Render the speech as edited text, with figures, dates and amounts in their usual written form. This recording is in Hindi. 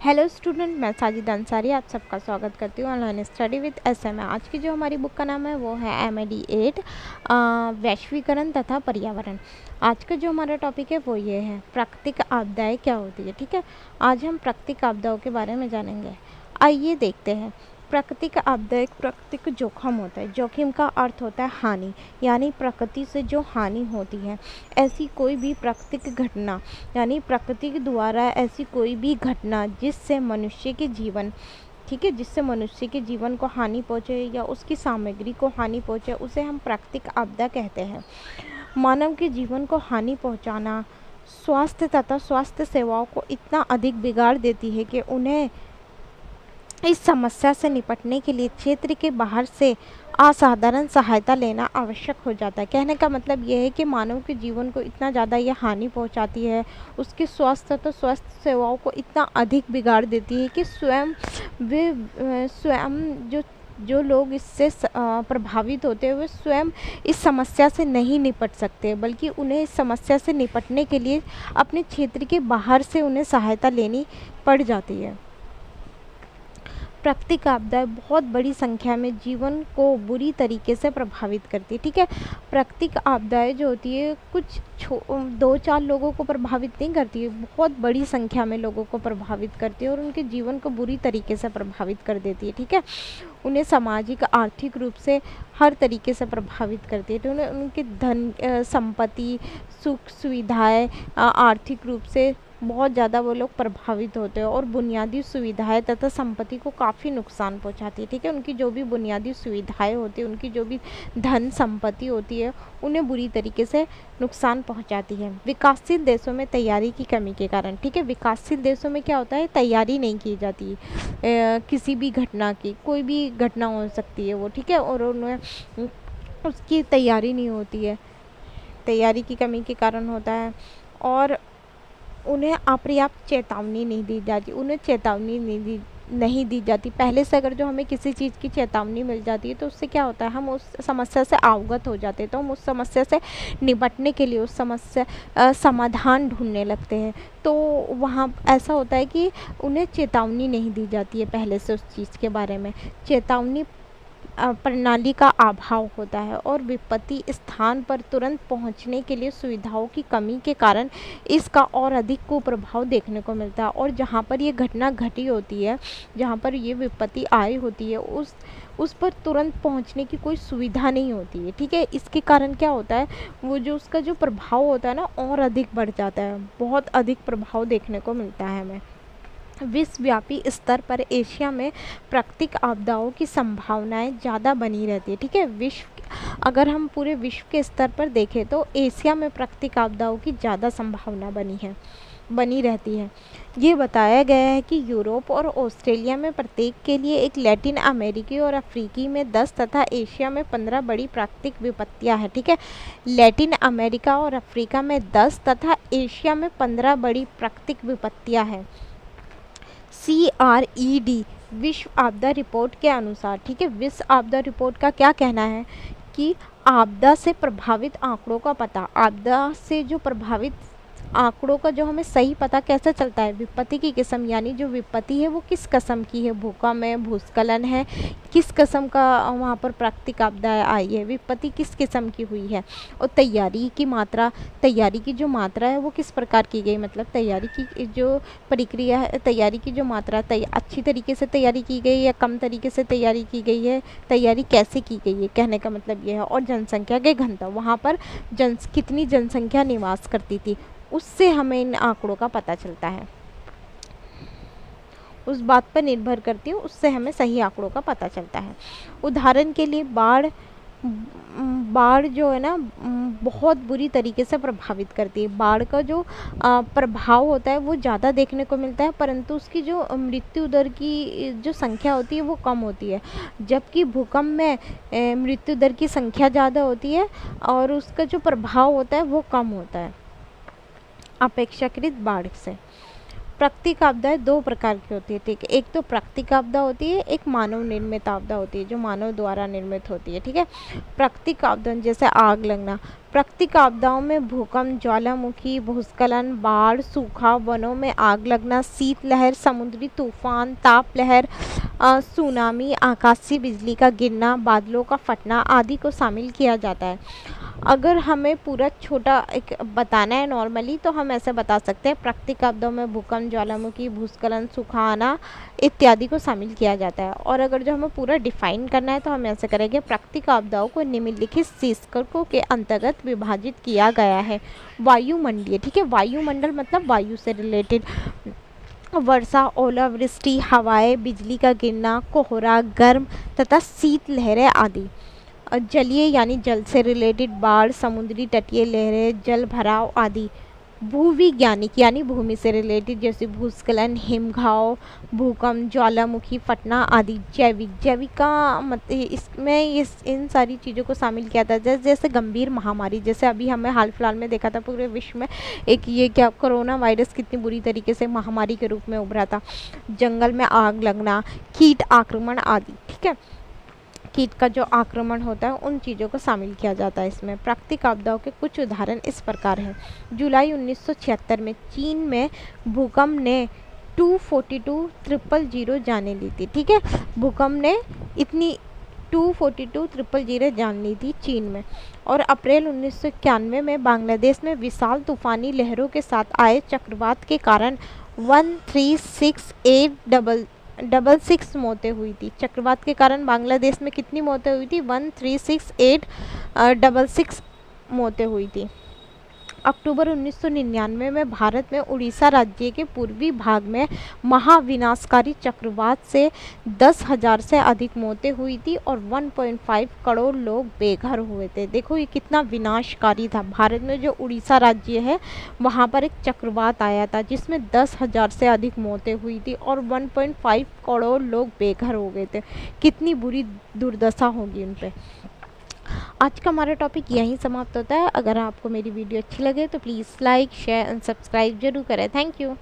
हेलो स्टूडेंट, मैं साजिद अंसारी आप सबका स्वागत करती हूँ ऑनलाइन स्टडी विद SMA। आज की जो हमारी बुक का नाम है वो है MAD8 वैश्वीकरण तथा पर्यावरण। आज का जो हमारा टॉपिक है वो ये है प्राकृतिक आपदाएं क्या होती है। ठीक है, आज हम प्राकृतिक आपदाओं के बारे में जानेंगे। आइए देखते हैं। प्राकृतिक आपदा एक प्राकृतिक जोखिम होता है। जोखिम का अर्थ होता है हानि, यानी प्रकृति से जो हानि होती है। ऐसी कोई भी प्राकृतिक घटना यानी प्रकृति के द्वारा ऐसी कोई भी घटना जिससे मनुष्य के जीवन जिससे मनुष्य के जीवन को हानि पहुँचे या उसकी सामग्री को हानि पहुँचे, उसे हम प्राकृतिक आपदा कहते हैं। मानव के जीवन को हानि पहुँचाना स्वास्थ्य तथा स्वास्थ्य सेवाओं को इतना अधिक बिगाड़ देती है कि उन्हें इस समस्या से निपटने के लिए क्षेत्र के बाहर से असाधारण सहायता लेना आवश्यक हो जाता है। कहने का मतलब यह है कि मानव के जीवन को इतना ज़्यादा यह हानि पहुंचाती है, उसके स्वास्थ्य तो स्वास्थ्य सेवाओं को इतना अधिक बिगाड़ देती है कि स्वयं जो लोग इससे प्रभावित होते हैं वे स्वयं इस समस्या से नहीं निपट सकते, बल्कि उन्हें इस समस्या से निपटने के लिए अपने क्षेत्र के बाहर से उन्हें सहायता लेनी पड़ जाती है। प्राकृतिक आपदाएं बहुत बड़ी संख्या में जीवन को बुरी तरीके से प्रभावित करती है। ठीक है, प्राकृतिक आपदाएं जो होती है कुछ 2-4 लोगों को प्रभावित नहीं करती है, बहुत बड़ी संख्या में लोगों को प्रभावित करती है और उनके जीवन को बुरी तरीके से प्रभावित कर देती है। ठीक है, उन्हें सामाजिक आर्थिक रूप से हर तरीके से प्रभावित करती है। तो उन्हें उनके धन संपत्ति सुख सुविधाएं आर्थिक रूप से बहुत ज़्यादा वो लोग प्रभावित होते हैं और बुनियादी सुविधाएं तथा संपत्ति को काफ़ी नुकसान पहुंचाती है। ठीक है, उनकी जो भी बुनियादी सुविधाएं होती है, उनकी जो भी धन संपत्ति होती है, उन्हें बुरी तरीके से नुकसान पहुंचाती है। विकासशील देशों में तैयारी की कमी के कारण, ठीक है, विकासशील देशों में क्या होता है, तैयारी नहीं की जाती किसी भी घटना की, कोई भी घटना हो सकती है वो, ठीक है, और उन्हें उसकी तैयारी नहीं होती है, तैयारी की कमी के कारण होता है। और उन्हें अपर्याप्त चेतावनी नहीं दी जाती, उन्हें चेतावनी नहीं दी जाती। पहले से अगर जो हमें किसी चीज़ की चेतावनी मिल जाती है तो उससे क्या होता है, हम उस समस्या से अवगत हो जाते हैं, तो हम उस समस्या से निपटने के लिए उस समस्या समाधान ढूंढने लगते हैं। तो वहाँ ऐसा होता है कि उन्हें चेतावनी नहीं दी जाती है पहले से उस चीज़ के बारे में। चेतावनी प्रणाली का अभाव होता है और विपत्ति स्थान पर तुरंत पहुंचने के लिए सुविधाओं की कमी के कारण इसका और अधिक कुप्रभाव देखने को मिलता है। और जहां पर ये घटना घटी होती है, जहां पर ये विपत्ति आई होती है, उस पर तुरंत पहुंचने की कोई सुविधा नहीं होती है। ठीक है, इसके कारण क्या होता है, वो जो उसका जो प्रभाव होता है ना और अधिक बढ़ जाता है, बहुत अधिक प्रभाव देखने को मिलता है हमें। विश्वव्यापी स्तर पर एशिया में प्राकृतिक आपदाओं की संभावनाएं ज़्यादा बनी रहती है। ठीक है, अगर हम पूरे विश्व के स्तर पर देखें तो एशिया में प्राकृतिक आपदाओं की ज़्यादा संभावना बनी रहती है। ये बताया गया है कि यूरोप और ऑस्ट्रेलिया में प्रत्येक के लिए एक, लैटिन अमेरिकी और अफ्रीकी में 10 तथा एशिया में 15 बड़ी प्राकृतिक विपत्तियां हैं। ठीक है, लैटिन अमेरिका और अफ्रीका में 10 तथा एशिया में 15 बड़ी प्राकृतिक विपत्तियां हैं। CRED विश्व आपदा रिपोर्ट के अनुसार, ठीक है, विश्व आपदा रिपोर्ट का क्या कहना है कि आपदा से प्रभावित आंकड़ों का पता, आपदा से जो प्रभावित आंकड़ों का जो हमें सही पता कैसे चलता है, विपत्ति की किस्म, यानी जो विपत्ति है वो किस किस्म की है, भूकंप है, भूस्खलन है, किस किस्म का वहाँ पर प्राकृतिक आपदा आई है, विपत्ति किस किस्म की हुई है, और तैयारी की जो मात्रा है वो किस प्रकार की गई, मतलब तैयारी की जो प्रक्रिया है, तैयारी की जो मात्रा अच्छी तरीके से तैयारी की गई या कम तरीके से तैयारी की गई है, तैयारी कैसे की गई है, कहने का मतलब ये है। और जनसंख्या के घनत्व, वहाँ पर कितनी जनसंख्या निवास करती थी, उससे हमें इन आंकड़ों का पता चलता है, उस बात पर निर्भर करती है, उससे हमें सही आंकड़ों का पता चलता है। उदाहरण के लिए बाढ़ जो है ना बहुत बुरी तरीके से प्रभावित करती है। बाढ़ का जो प्रभाव होता है वो ज़्यादा देखने को मिलता है, परंतु उसकी जो मृत्यु दर की जो संख्या होती है वो कम होती है, जबकि भूकंप में मृत्यु दर की संख्या ज़्यादा होती है और उसका जो प्रभाव होता है वो कम होता है अपेक्षाकृत बाढ़ से। प्राकृतिक आपदाएं दो प्रकार की होती है, ठीक है। एक तो प्राकृतिक आपदा होती है, एक मानव निर्मित आपदा होती है जो मानव द्वारा निर्मित होती है, ठीक है। प्राकृतिक आपदा जैसे आग लगना। प्राकृतिक आपदाओं में भूकंप, ज्वालामुखी, भूस्खलन, बाढ़, सूखा, वनों में आग लगना, शीतलहर, समुद्री तूफान, ताप लहर, सुनामी, आकाशीय बिजली का गिरना, बादलों का फटना आदि को शामिल किया जाता है। अगर हमें पूरा छोटा एक बताना है नॉर्मली, तो हम ऐसे बता सकते हैं प्राकृतिक आपदाओं में भूकंप, ज्वालामुखी, भूस्खलन, सूखा आना इत्यादि को शामिल किया जाता है। और अगर जो हमें पूरा डिफाइन करना है तो हम ऐसे करेंगे, प्राकृतिक आपदाओं को निम्नलिखित शीर्षकों के अंतर्गत विभाजित किया गया है। वायुमंडलीय, ठीक है, वायुमंडल मतलब वायु से रिलेटेड, वर्षा, ओलावृष्टि, हवाएं, बिजली का गिरना, कोहरा, गर्म तथा शीत लहरें आदि। जलीय यानी जल से रिलेटेड, बाढ़, समुद्री तटीय लहरें, जल भराव आदि। भूविज्ञानिक यानी भूमि से रिलेटेड, जैसे भूस्खलन, हिमघाव, भूकंप, ज्वालामुखी फटना आदि। जैविक का मतलब इसमें इन सारी चीज़ों को शामिल किया था, जैसे गंभीर महामारी, जैसे अभी हमें हाल फिलहाल में देखा था पूरे विश्व में एक ये क्या कोरोना वायरस कितनी बुरी तरीके से महामारी के रूप में उभरा था। जंगल में आग लगना, कीट आक्रमण आदि, ठीक है। कीट का जो आक्रमण होता है उन चीज़ों को शामिल किया जाता है इसमें। प्राकृतिक आपदाओं के कुछ उदाहरण इस प्रकार हैं। जुलाई 1976 में चीन में भूकंप ने 242,000 जानें ली थी, ठीक है। भूकंप ने इतनी 242,000 जान ली थी चीन में। और अप्रैल 1991 में बांग्लादेश में विशाल तूफानी लहरों के साथ आए चक्रवात के कारण 136,866 मौतें हुई थी। चक्रवात के कारण बांग्लादेश में कितनी मौतें हुई थी? 136,866 मौतें हुई थी। अक्टूबर 1999 में भारत में उड़ीसा राज्य के पूर्वी भाग में महाविनाशकारी चक्रवात से 10,000 से अधिक मौतें हुई थी और 1.5 करोड़ लोग बेघर हुए थे। देखो ये कितना विनाशकारी था। भारत में जो उड़ीसा राज्य है वहाँ पर एक चक्रवात आया था जिसमें 10,000 से अधिक मौतें हुई थी और 1.5 करोड़ लोग बेघर हो गए थे। कितनी बुरी दुर्दशा होगी उन पर। आज का हमारा टॉपिक यहीं समाप्त होता है। अगर आपको मेरी वीडियो अच्छी लगे तो please like, share and subscribe जरूर करें। Thank you.